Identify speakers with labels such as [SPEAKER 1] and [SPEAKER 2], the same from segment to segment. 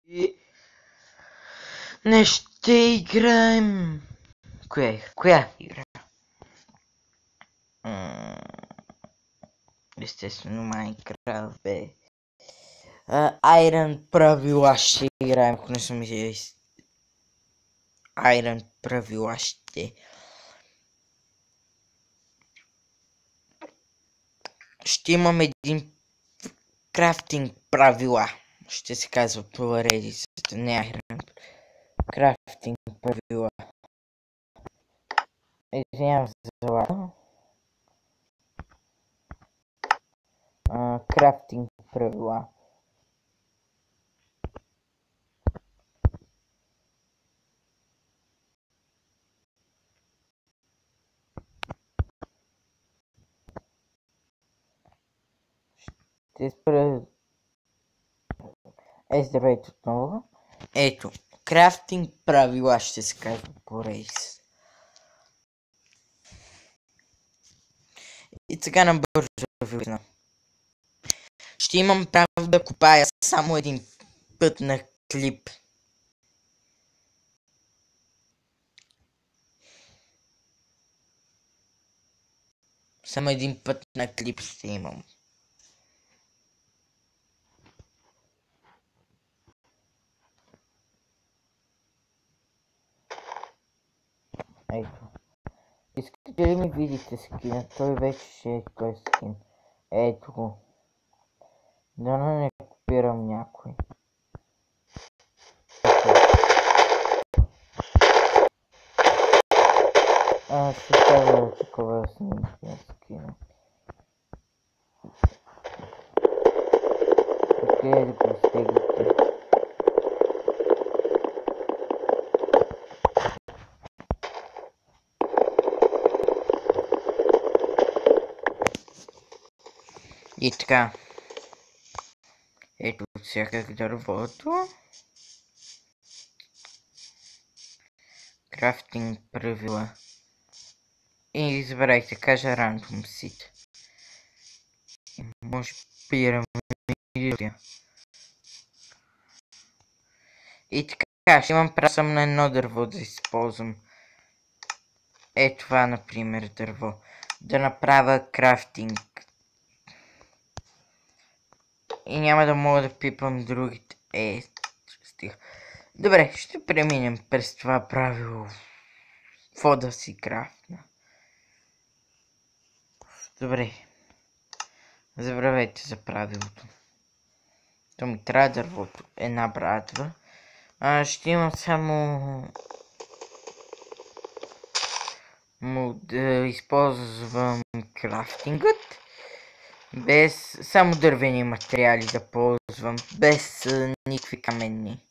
[SPEAKER 1] И не ще играем. Коя игра? Естествено Майнкрафт, бе. Iron правила ще играем, ако не съм Iron правила ще имам един крафтинг правила. Ще се казва по Reddit, не Iron. Крафтинг правила. Извинявам се за лада. Крафтинг правила. Ще спра... Здравейте отново. Ето, крафтинг правила ще се казва по рейс. И сега набързо ви. Ще имам право да копая само един път на клип. Само един път на клип ще имам. Ето. Искате ли ми видите скина? Той вече ще е той скин. Ето го. Дано не копирам някой. Ще става такова снимка на скина. Окей, да го изтеглите. И така. Ето от всякак дървото. Крафтинг правила. И забравих да кажа рандом сит. Може пирамида. И така, ще имам право само на едно дърво да използвам. Това, например, дърво. Да направя крафтинг. И няма да мога да пипам другите. Стих. Добре, ще преминем през това правило. Какво да си крафтна. Добре. Забравяйте за правилото. То ми трябва дървото. Една брадва. Ще имам само... да използвам крафтингът. Без само дървени материали да ползвам. Без никакви каменни.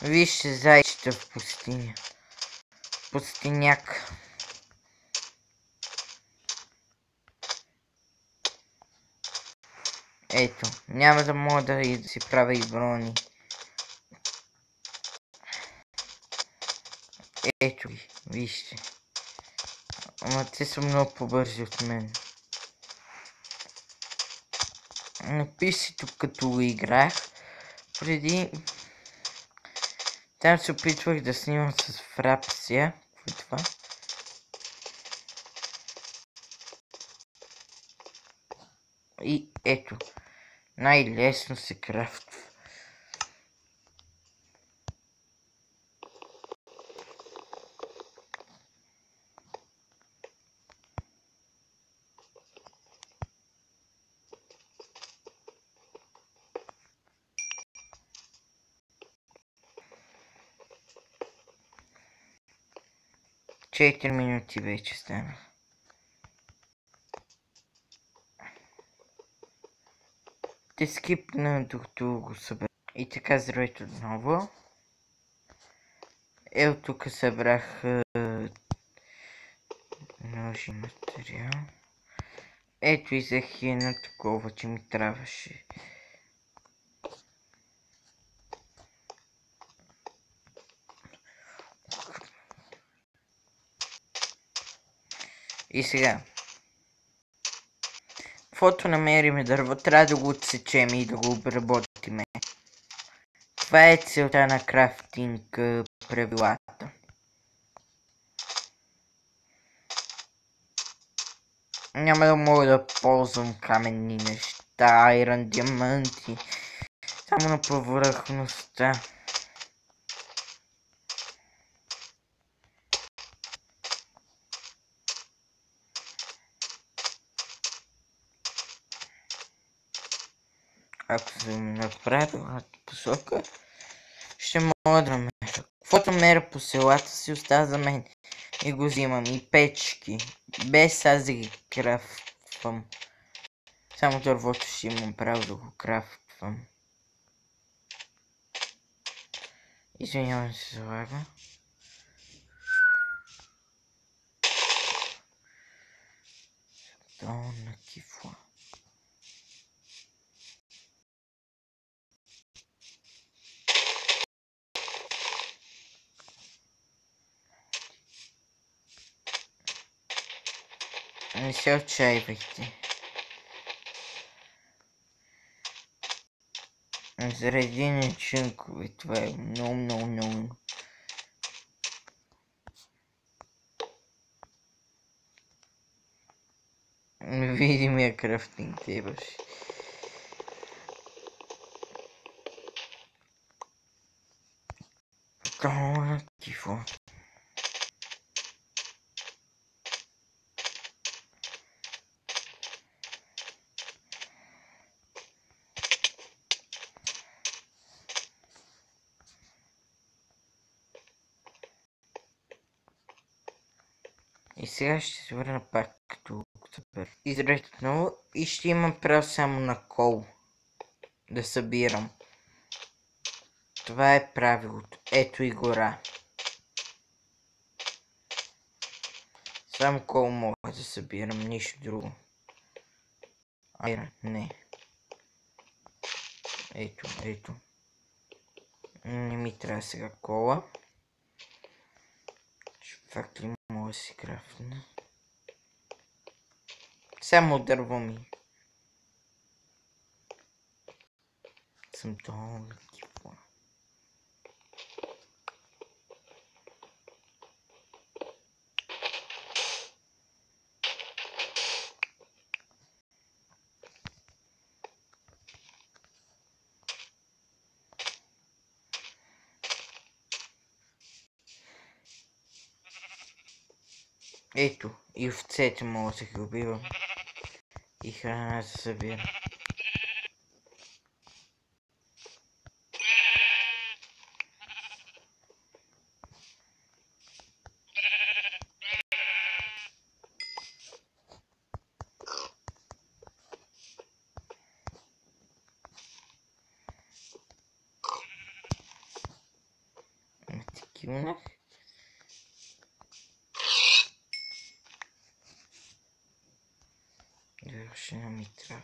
[SPEAKER 1] Вижте зайчета в пустиня. Пустиняк. Ето, няма да мога да си правя и брони. Ето ги, вижте. Ама те са много по-бързи от мен. Написи тук като играх. Преди... Там се опитвах да снимам с фрапсия. Какво е това? И ето. Най-лесно се крафтва. Четири минути вече стана. Те скипна докато го събрах. И така, здравейте отново. Ето тук събрах ножи материал. Ето и взех едно такова, че ми трябваше. И сега, каквото намериме дърво, трябва да го отсечем и да го обработиме. Това е целта на крафтинг правилата. Няма да мога да ползвам каменни неща, айрон, диаманти, само на повърхността. Ако съм направил правилната посока, ще мога да намеря. Каквото меря по селата си остава за мен. И го взимам. И печки. Без аз да ги крафтвам. Само дървото ще имам право да го крафтвам. Извинявам се за лага. Долна кифла. Не се отчаивайте. Заради начинкове, това е много. Видимия крафтинг трябваше. Долна кифла. И сега ще се върна пак като супер. Изред отново и ще имам право само на кол да събирам. Това е правилото. Ето и гора. Само кол мога да събирам, нищо друго. Айра, не. Ето. Не ми трябва сега кола. Факт ли мога да си крафтна? Само дърво ми. Съм долна кифла. Ето, и овцете мога да ги убивам. И храна да събирам. Такива. Ще не ми трябва.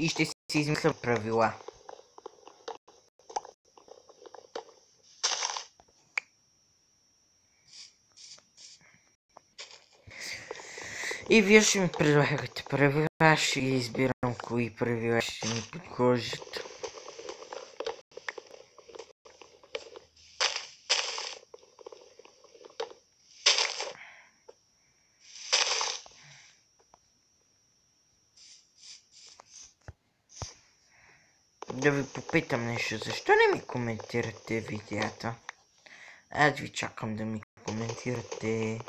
[SPEAKER 1] И ще си измисля правила. И вие ще ми предлагате правила, ще избирам кои правила ще ми подхождат. Да ви попитам нещо, защо не ми коментирате видеята? Аз ви чакам да ми коментирате.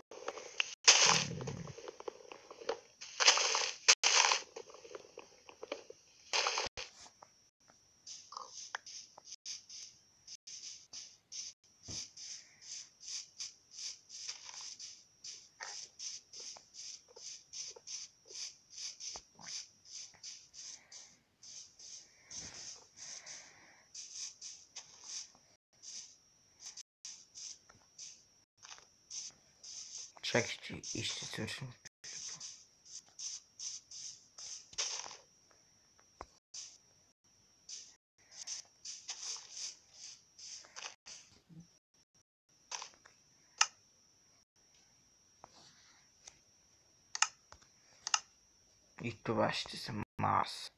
[SPEAKER 1] Чакайте и ще свършим. И това ще съм аз.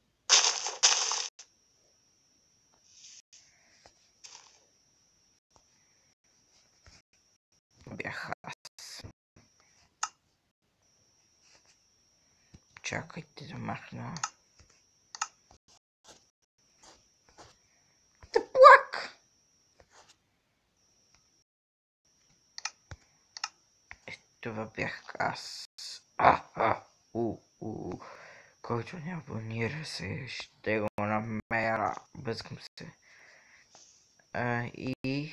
[SPEAKER 1] Бях аз. Чакайте да махна. Тъплак! Това бях аз. Който не абонира се, ще го намеря. Бъзгам се. И...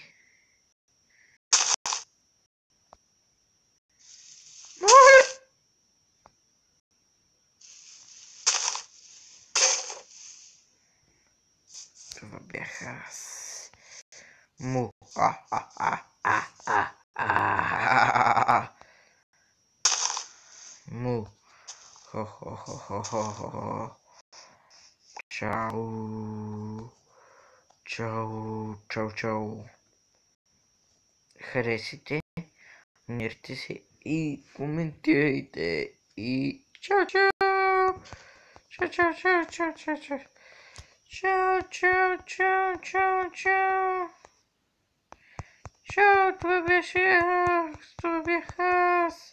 [SPEAKER 1] Това бях аз. Му. Му. Хо. Чао. Чао. Харесайте, абонирайте се и коментирайте. И чао. Чао, това беше аз.